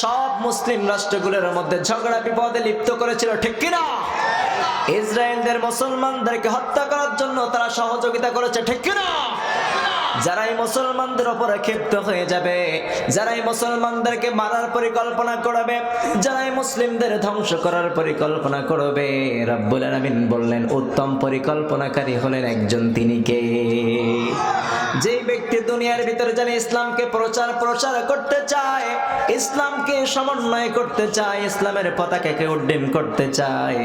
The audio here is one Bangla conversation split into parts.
সব মুসলিম রাষ্ট্রগুলোর মধ্যে ঝগড়া বিপদে লিপ্ত করেছিল, ঠিক কিনা? ইসরায়েলদের মুসলমানদেরকে হত্যা করার জন্য তারা সহযোগিতা করেছে, ঠিক কিনা? যারাই মুসলমানদের উপরে ক্ষিপ্ত হয়ে যাবে, যারাই মুসলমানদেরকে মারার পরিকল্পনা করবে, যারাই মুসলিমদের ধ্বংস করার পরিকল্পনা করবে, রব্বুল আলামিন বললেন উত্তম পরিকল্পনাকারী হলেন একজন, তিনি কে? যেই ব্যক্তি দুনিয়ার ভিতরে জানে ইসলামকে প্রচার করতে চায়, ইসলামকে সমন্বয় করতে চায়, ইসলামের পতাকাকে উড্ডীন করতে চায়,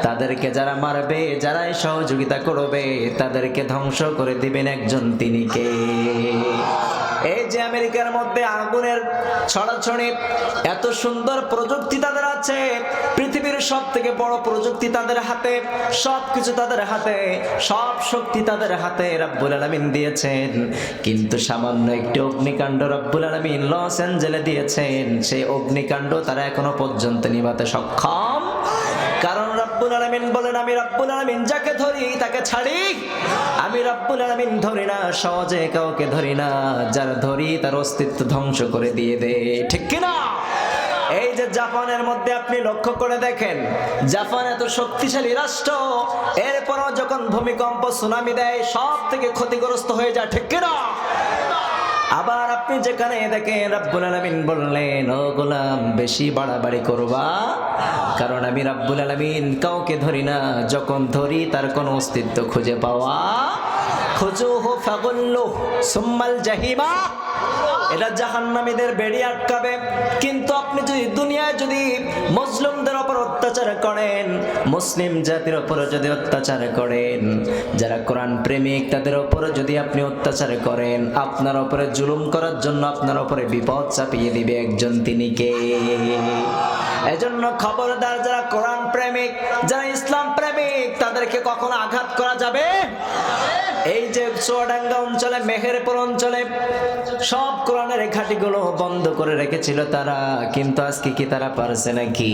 তাদেরকে যারা মারবে, যারাই সহযোগিতা করবে, তাদেরকে ধ্বংস করে দিবেন একজন, তিনি কে? এই যে আমেরিকার মধ্যে আগুনের ছড়াছড়ি, এত সুন্দর প্রযুক্তি তাদের আছে, পৃথিবীর সব থেকে বড় প্রযুক্তি তাদের হাতে, সবকিছু তাদের হাতে, সব শক্তি তাদের হাতে রব্বুল আলামিন দিয়েছেন, কিন্তু সামান্য একটি অগ্নিকাণ্ড রব্বুল আলামিন লস অ্যাঞ্জেলে দিয়েছেন, সেই অগ্নিকাণ্ড তারা এখনো পর্যন্ত নিভাতে সক্ষম। কারণ রব্বুল আলামিন বলেন, আমি রব্বুল আলামিন যাকে ধরি তাকে ছাড়ি, আমি রব্বুল আলামিন ধরি না, সহজে কাউকে ধরি না, যার ধরি তার অস্তিত্ব ধ্বংস করে দিয়ে দেয়, ঠিক কিনা? এই যে জাপানের মধ্যে আপনি লক্ষ্য করে দেখেন, জাপান এত শক্তিশালী রাষ্ট্র, এরপরও যখন ভূমিকম্প সুনামি দেয় সব থেকে ক্ষতিগ্রস্ত হয়ে যায়, ঠিক কিনা? আবার আপনি যেখানে দেখেন রব্বুল আলামিন বললেন, ও গোলাম বেশি বাড়াবাড়ি করবা, কারণ আমি রব্বুল আলামিন কাউকে ধরি না, যখন ধরি তার কোনো অস্তিত্ব খুঁজে পাওয়া, খুজুহু ফাগুল্লুহু সুম্মাল জাহিমা, এটা জাহান্নামীদের বেড়ি আটকাবে। কিন্তু আপনি যদি দুনিয়ায় যদি মুসলিমদের উপর অত্যাচার করেন, মুসলিম জাতির উপর যদি অত্যাচার করেন, যারা কোরআন প্রেমিক তাদের উপর যদি আপনি অত্যাচার করেন, আপনার উপরে জুলুম করার জন্য আপনার উপরে বিপদ চাপিয়ে দিবে একজন, তিনি কে? এজন্য খবরদার, যারা কোরআন প্রেমিক, যারা ইসলাম প্রেমিক, তাদেরকে কখনো আঘাত করা যাবে। এই যে চুয়াডাঙ্গা অঞ্চলে, মেহেরপুর অঞ্চলে সব কোরআনের ঘাটিগুলো বন্ধ করে রেখেছিল তারা, কিন্তু আজকে কি তারা পারছে নাকি?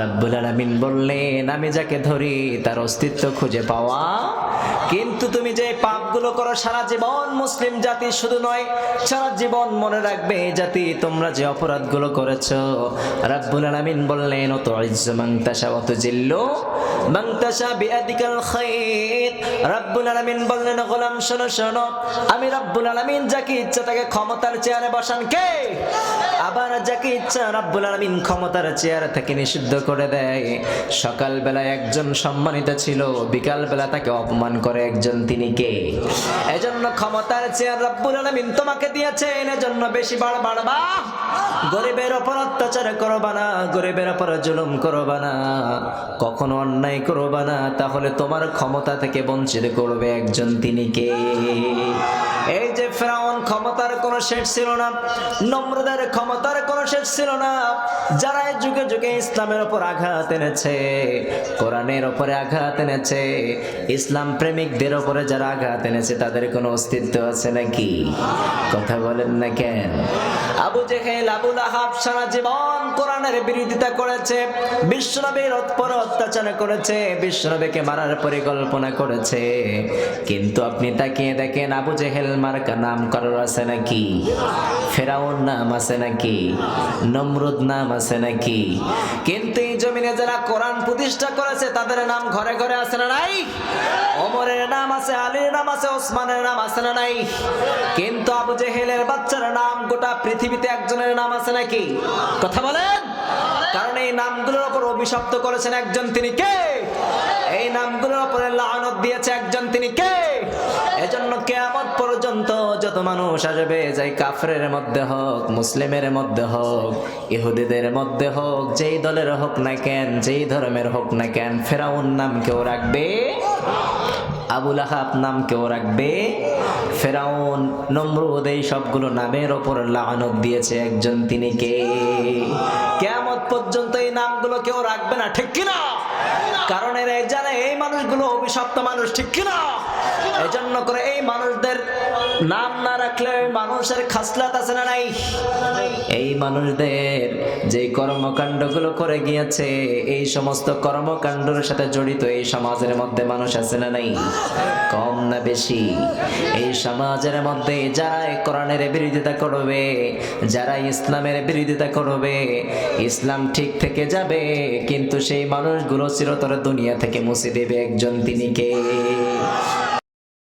রব্বুল আলামিন বললেন, আমি যাকে ধরি তার অস্তিত্ব খুঁজে পাওয়া। কিন্তু তুমি যে পাপগুলো করো সারা জীবন, মুসলিম জাতি শুধু নয় সারা জীবন মনে রাখবে এই জাতি তোমরা যে অপরাধগুলো করেছো, রব্বুল আলামিন বললেন, ও তুইজ্জু মান তাশা ওয়া তুজিল্লু মান তাশা বিয়াদিকাল খায়র। রব্বুল আলামিন বললেন, গোলাম শোনো শোনো, আমি রব্বুল আলামিন যাকে ইচ্ছা তাকে ক্ষমতার চেয়ারে বসান কে? আবার যাকে ইচ্ছা রব্বুল আলামিন ক্ষমতার চেয়ার থেকে নিষিদ্ধ করে দেয়। সকাল বেলায় একজন সম্মানিত ছিল, বিকাল বেলা তাকে অপমান করে একজন, তিনি কে? এজন্য ক্ষমতার চেয়ার রব্বুল আলামিন তোমাকে দিয়েছেন, এজন্য বেশি বাড়বা, গরিবের উপর অত্যাচার করবা না, গরিবের উপর জুলুম করবা না, কখনো অন্যায় করবা না, তাহলে তোমার ক্ষমতা থেকে বঞ্চিত করবে একজন, তিনি কে? এই যে ফেরাউন, ক্ষমতার কোনো শেষ ছিল না, নমরুদের ক্ষমতার কোনো শেষ ছিল না, যারা যুগে যুগে ইসলামের উপর আঘাত এনেছে, কোরআনের উপরে আঘাত এনেছে, ইসলাম প্রেমিকদের উপরে যারা আঘাত এনেছে, তাদের কোনো অস্তিত্ব আছে নাকি? কথা বলেন না কেন? আবু জেহেল, আবু লাহাব সারা জীবন কোরআনের বিরোধিতা করেছে, বিশ্বনবীর উপর অত্যাচার করেছে, বিশ্বনবীকে মারার পরিকল্পনা করেছে, কিন্তু আপনি তাকিয়ে দেখেন আবু জেহেল মার্কা নাম কারোর আছে নাকি? ফেরাউন নাম আছে নাকি? নমরুদ নাম আছে নাকি? কিন্তু এই জমিনে যারা কোরআন প্রতিষ্ঠা করেছে তাদের নাম ঘরে ঘরে আছে না নাই? ওমরের নাম আছে, আলীর নাম আছে, ওসমানের নাম আছে না নাই? কিন্তু আবু জেহেলের বাচ্চার নাম গোটা পৃথিবীতে একজনের নাম আছে নাকি? কথা বলেন। কারণ এই নামগুলোর উপর অভিশপ্ত করেছেন একজন, তিনি কে? এই নামগুলোর উপরে লানত দিয়েছে একজন, তিনি কে? এজন্য কিয়ামত পর্যন্ত যত মানুষ আসবে, যাই কাফেরের মধ্যে হোক, মুসলিমের মধ্যে হোক, ইহুদিদের মধ্যে হোক, যেই দলের হোক না কেন, যেই ধর্মের হোক না কেন, ফেরাউন নাম কেউ রাখবে, আবু লাহাব নাম কেউ রাখবে, ফেরাউন, নমরুদ, এই সবগুলো নামের ওপর লানত দিয়েছে একজন, তিনি কে? কিয়ামত পর্যন্ত এই নামগুলো কেউ রাখবে না, ঠিক কিনা? কারণ এরা জানে এই মানুষগুলো অভিশপ্ত মানুষ, ঠিক কিনা? এই জন্য করে এই মানুষদের নাম না রাখলে ওই মানুষের খাসলাত আছে না নাই? এই মানুষদের যে কর্মকাণ্ডগুলো করে গিয়েছে, এই সমস্ত কর্মকাণ্ডের সাথে জড়িত এই সমাজের মধ্যে মানুষ আছে না নাই? কম না বেশি? এই সমাজের মধ্যে যারা কোরআনের বিরোধিতা করবে, যারা ইসলামের বিরোধিতা করবে, ইসলাম ঠিক থেকে যাবে, কিন্তু সেই মানুষগুলো চিরতরে দুনিয়া থেকে মুছে দেবে একজন, তিনি কে?